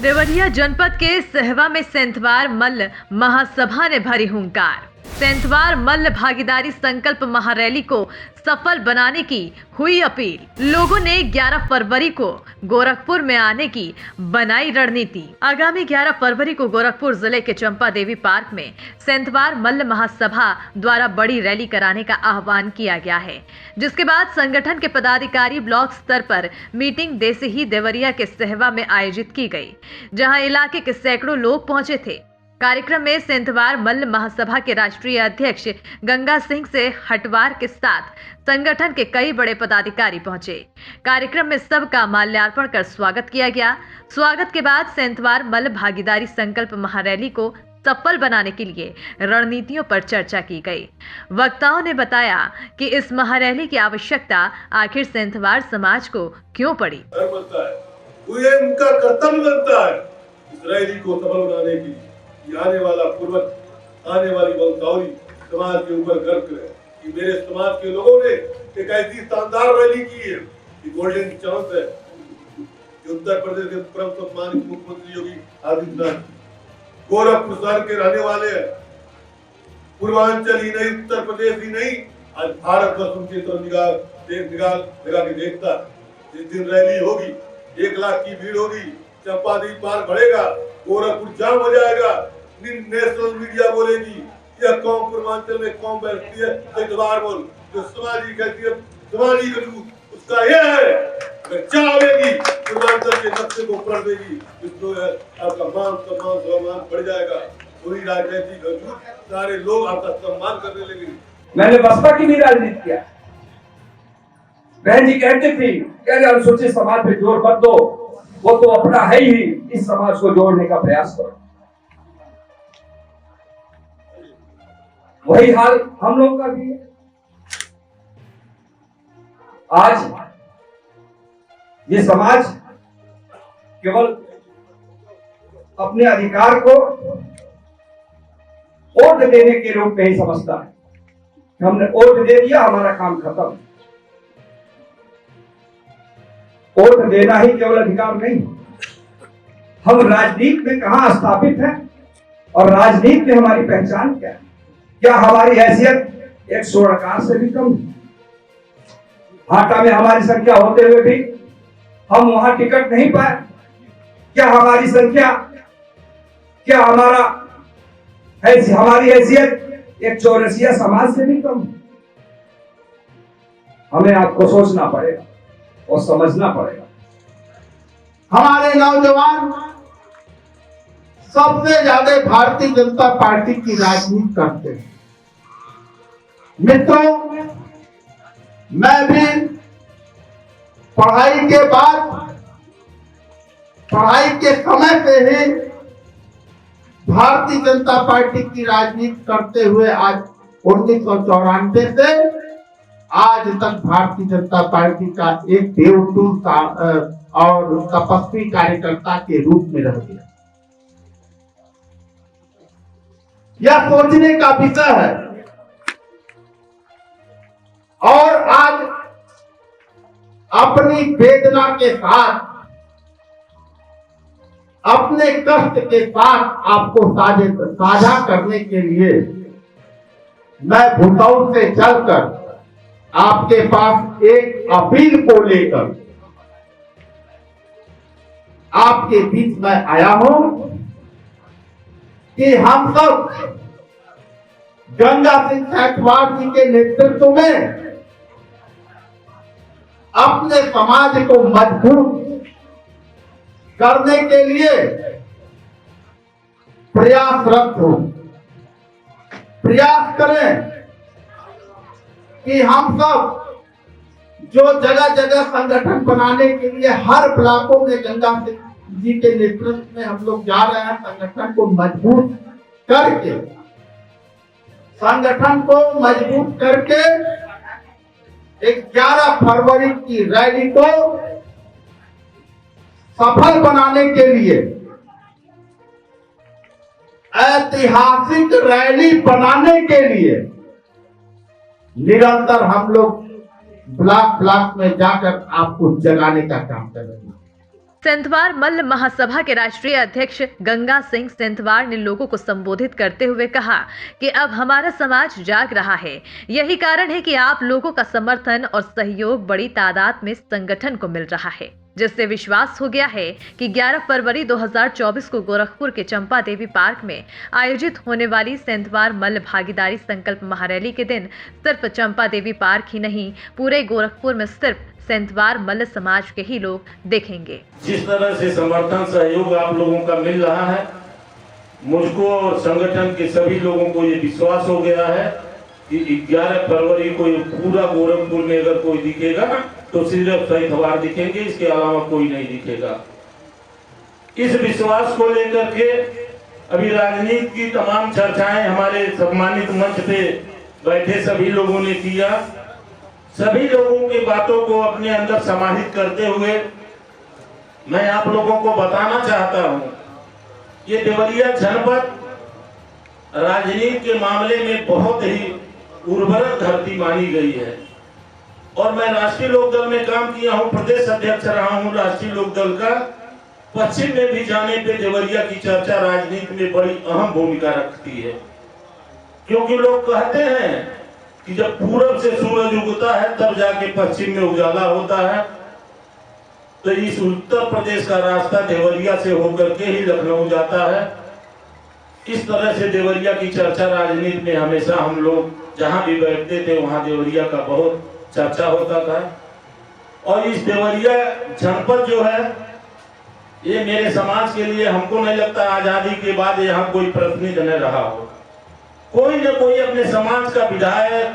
देवरिया जनपद के सहवा में सेंथवार मल्ल महासभा ने भरी हुंकार। सेंथवार मल्ल भागीदारी संकल्प महारैली को सफल बनाने की हुई अपील। लोगों ने 11 फरवरी को गोरखपुर में आने की बनाई रणनीति। आगामी 11 फरवरी को गोरखपुर जिले के चंपा देवी पार्क में सेंथवार मल्ल महासभा द्वारा बड़ी रैली कराने का आह्वान किया गया है, जिसके बाद संगठन के पदाधिकारी ब्लॉक स्तर पर मीटिंग देसे ही देवरिया के सहवा में आयोजित की गई, जहां इलाके के सैकड़ों लोग पहुंचे थे। कार्यक्रम में सेंथवार मल्ल महासभा के राष्ट्रीय अध्यक्ष गंगा सिंह से हटवार के साथ संगठन के कई बड़े पदाधिकारी पहुंचे। कार्यक्रम में सबका माल्यार्पण कर स्वागत किया गया। स्वागत के बाद सेंथवार मल्ल भागीदारी संकल्प महारैली को सफल बनाने के लिए रणनीतियों पर चर्चा की गई। वक्ताओं ने बताया कि इस महारैली की आवश्यकता आखिर सेंथवार समाज को क्यों पड़ी। ये उनका कर्तव्य बनता है इस रैली को सफल बनाने की। आने वाला पूर्वज, आने वाली बलतौरी समाज के ऊपर गर्व करे कि मेरे समाज के लोगों ने एक ऐसी शानदार रैली की है कि गोल्डन चांस है कि उत्तर प्रदेश के परम सम्मानित मुख्यमंत्री योगी आदित्यनाथ गोरखपुर शहर के रहने वाले हैं। पूर्वांचल ही नहीं, उत्तर प्रदेश ही नहीं, आज भारत वर्ष उनकी तरफ निगाह लगा के देखता। जिस दिन रैली होगी 1 लाख की भीड़ होगी, चंपा देवी पार्क बढ़ेगा, गोरखपुर जाम हो जाएगा। नेशनल मीडिया बोलेगी यह कौम पूर्वांचल में कौम बैठती है, इतवार बोल जो सामाजिक हैसियत, सामाजिक वजूद उसका यह है। अगर चाहेगी पूर्वांचल के नक्शे को पढ़ देगी, तो आपका मान सम्मान सम्मान बढ़ जाएगा। पूरी राजनीतिक वजूद सारे लोग आपका सम्मान करने लगेंगे। मैंने बसपा की भी राजनीति किया। बहन जी कहते थे क्या अनुसूचित समाज पे जोर मत दो, वो तो अपना है ही, इस समाज को जोड़ने का प्रयास करो। वही हाल हम लोग का भी है। आज ये समाज केवल अपने अधिकार को वोट देने के रूप में ही समझता है। हमने वोट दे दिया, हमारा काम खत्म। वोट देना ही केवल अधिकार नहीं, हम राजनीति में कहां स्थापित हैं और राजनीति में हमारी पहचान क्या है। क्या हमारी हैसियत एक स्वर्णकार से भी कम? भाटा में हमारी संख्या होते हुए भी हम वहां टिकट नहीं पाए। क्या हमारी संख्या, क्या हमारी हैसियत एक चौरसिया समाज से भी कम? हमें आपको सोचना पड़ेगा और समझना पड़ेगा। हमारे नौजवान सबसे ज्यादा भारतीय जनता पार्टी की राजनीति करते हैं। मित्रों, मैं भी पढ़ाई के बाद, पढ़ाई के समय से ही भारतीय जनता पार्टी की राजनीति करते हुए आज 1994 से आज तक भारतीय जनता पार्टी का एक देवतु और तपस्वी कार्यकर्ता के रूप में रह गया। यह सोचने का विषय है। और आज अपनी वेदना के साथ, अपने कष्ट के साथ आपको साझा करने के लिए मैं भूतौल से चलकर आपके पास एक अपील को लेकर आपके बीच में आया हूं कि हम सब गंगा सिंह सेंथवार जी के नेतृत्व में अपने समाज को मजबूत करने के लिए प्रयासरत हो। प्रयास करें कि हम सब जो जगह जगह संगठन बनाने के लिए हर ब्लॉकों में गंगा सिंह जी के नेतृत्व में हम लोग जा रहे हैं। संगठन को मजबूत करके, संगठन को मजबूत करके 11 फरवरी की रैली को सफल बनाने के लिए, ऐतिहासिक रैली बनाने के लिए निरंतर हम लोग ब्लॉक ब्लॉक में जाकर आपको जगाने का काम कर रहे हैं। सेंथवार मल्ल महासभा के राष्ट्रीय अध्यक्ष गंगा सिंह सेंथवार ने लोगों को संबोधित करते हुए कहा कि अब हमारा समाज जाग रहा है। यही कारण है कि आप लोगों का समर्थन और सहयोग बड़ी तादाद में संगठन को मिल रहा है, जिससे विश्वास हो गया है कि 11 फरवरी 2024 को गोरखपुर के चंपा देवी पार्क में आयोजित होने वाली सेंथवार मल्ल भागीदारी संकल्प महारैली के दिन सिर्फ चंपा देवी पार्क ही नहीं, पूरे गोरखपुर में सिर्फ सेंथवार मल्ल समाज के ही लोग देखेंगे। जिस तरह से समर्थन सहयोग आप लोगों का मिल रहा है, मुझको और संगठन के सभी लोगों को ये विश्वास हो गया है कि 11 फरवरी को ये पूरा गोरखपुर में अगर कोई दिखेगा तो सिर्फ सेंथवार दिखेंगे, इसके अलावा कोई नहीं दिखेगा। इस विश्वास को लेकर के अभी राजनीति की तमाम चर्चाएं हमारे सम्मानित मंच पे बैठे सभी लोगों ने किया। सभी लोगों की बातों को अपने अंदर समाहित करते हुए मैं आप लोगों को बताना चाहता हूं, ये देवरिया जनपद राजनीति के मामले में बहुत ही उर्वरक धरती मानी गई है और मैं राष्ट्रीय लोकदल में काम किया हूं, प्रदेश अध्यक्ष रहा हूं राष्ट्रीय लोकदल का। पश्चिम में भी जाने पे देवरिया की चर्चा राजनीति में बड़ी अहम भूमिका रखती है, क्योंकि लोग कहते हैं कि जब पूरब से सूरज उगता है तब जाके पश्चिम में उजाला होता है। तो इस उत्तर प्रदेश का रास्ता देवरिया से होकर के ही लखनऊ जाता है। इस तरह से देवरिया की चर्चा राजनीति में हमेशा हम लोग जहां भी बैठते थे वहां देवरिया का बहुत चर्चा होता था। और इस देवरिया जनपद जो है ये मेरे समाज के लिए, हमको नहीं लगता आजादी के बाद यहाँ कोई प्रतिनिधि न रहा हो। कोई न कोई अपने समाज का विधायक,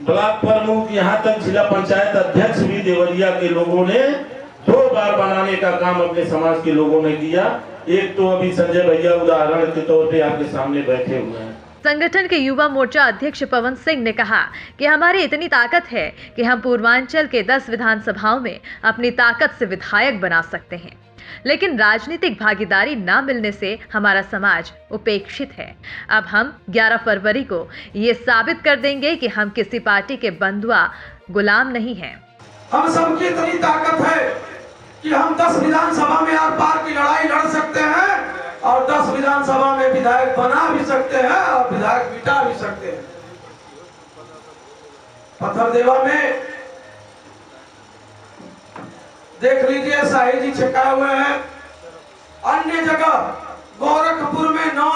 ब्लॉक प्रमुख, यहाँ तक जिला पंचायत अध्यक्ष भी देवरिया के लोगों ने 2 बार बनाने का काम अपने समाज के लोगों ने किया। एक तो अभी संजय भैया उदाहरण के तौर पे आपके सामने बैठे हुए हैं। संगठन के युवा मोर्चा अध्यक्ष पवन सिंह ने कहा कि हमारी इतनी ताकत है कि हम पूर्वांचल के 10 विधानसभाओं में अपनी ताकत से विधायक बना सकते हैं, लेकिन राजनीतिक भागीदारी न मिलने से हमारा समाज उपेक्षित है। अब हम 11 फरवरी को ये साबित कर देंगे कि हम किसी पार्टी के बंधुआ गुलाम नहीं हैं। हम सबकी इतनी ताकत है कि हम 10 विधानसभा में आर पार की लड़ाई लड़ सकते हैं और 10 विधानसभा में विधायक बना भी सकते हैं और विधायक मिटा भी सकते हैं। पत्थरदेवा में देख लीजिए शाही जी छिपकाए हुए हैं। अन्य जगह गोरखपुर में 9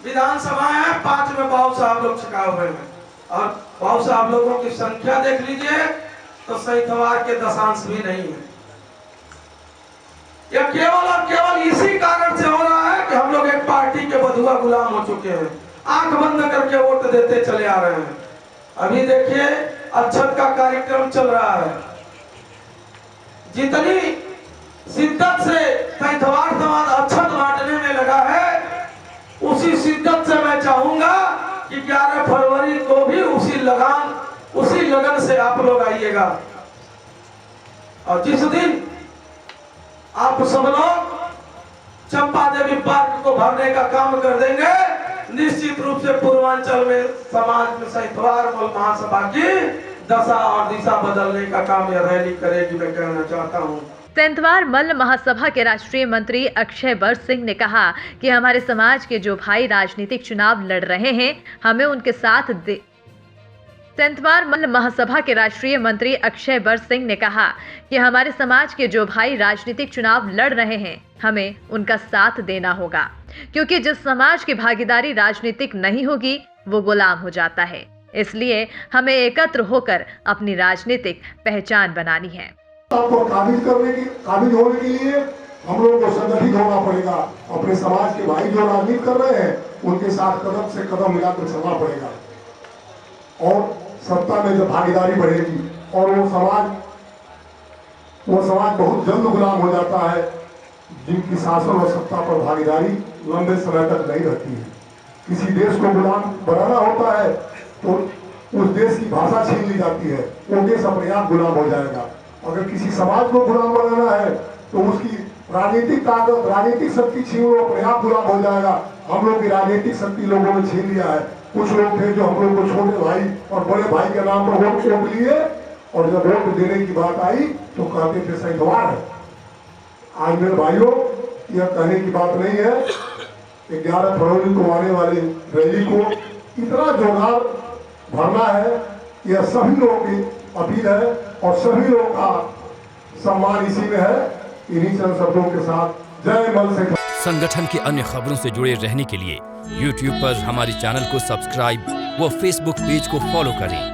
विधानसभाएं हैं, 5 में बाबू साहब लोग छिपकाए हुए हैं और बाबू साहब लोगों की संख्या देख लीजिए तो सेंथवार के दशांश भी नहीं है। यह केवल और केवल इसी कारण से हो रहा है कि हम लोग एक पार्टी के बंधुआ गुलाम हो चुके हैं, आंख बंद करके वोट देते चले आ रहे हैं। अभी देखिए अक्षत का कार्यक्रम चल रहा है, जितनी शिद्दत से सेंथवार समाज अक्षत बांटने में लगा है, उसी शिद्दत से मैं चाहूंगा कि 11 फरवरी को भी उसी लगन से आप लोग आइएगा। और जिस दिन आप सब लोग चंपा देवी पार्क को भरने का काम कर देंगे, निश्चित रूप से पूर्वांचल में समाज में सेंथवार महासभा की दशा और दिशा बदलने का काम यह रैली करेगी, मैं कहना चाहता हूँ। सेंथवार मल्ल महासभा के राष्ट्रीय मंत्री अक्षय बर सिंह ने कहा कि हमारे समाज के जो भाई राजनीतिक चुनाव लड़ रहे हैं, हमें उनके साथ सेंथवार मल्ल महासभा के राष्ट्रीय मंत्री अक्षय बर सिंह ने कहा कि हमारे समाज के जो भाई राजनीतिक चुनाव लड़ रहे हैं, हमें उनका साथ देना होगा, क्योंकि जिस समाज की भागीदारी राजनीतिक नहीं होगी वो गुलाम हो जाता है। इसलिए हमें एकत्र होकर अपनी राजनीतिक पहचान बनानी है। आपको काबिज होने के लिए हम लोगों को संगठित होना पड़ेगा। अपने समाज के भाई जो राजनीति कर रहे हैं उनके साथ कदम से कदम मिलाकर चलना पड़ेगा और सत्ता में जब भागीदारी बढ़ेगी और वो समाज बहुत जल्द गुलाम हो जाता है, जिनकी शासन और सत्ता पर भागीदारी लंबे समय तक नहीं रहती है। किसी देश को गुलाम बनाना होता है तो उस देश की भाषा छीन ली जाती है, वो देश अपने आप गुलाम हो जाएगा। अगर किसी समाज को गुलाम बनाना है तो उसकी राजनीतिक ताकत, राजनीतिक शक्ति छीन लो, अपने आप गुलाम हो जाएगा। हम लोग की राजनीतिक शक्ति लोगों ने छीन लिया है। कुछ लोग थे जो हम लोग को छोटे भाई और बड़े भाई के नाम पर वोट लिए और जब वोट देने की बात आई तो कहते थे सेंथवार है। आज मेरे भाइयों, यह कहने की बात नहीं है, 11 फरवरी को आने वाली रैली को इतना जोरदार भरना है, यह सभी लोगों की अपील है और सभी लोगों का सम्मान इसी में है। इन्हीं चंद शब्दों के साथ जय मल से। संगठन की अन्य खबरों से जुड़े रहने के लिए YouTube पर हमारे चैनल को सब्सक्राइब व Facebook पेज को फॉलो करें।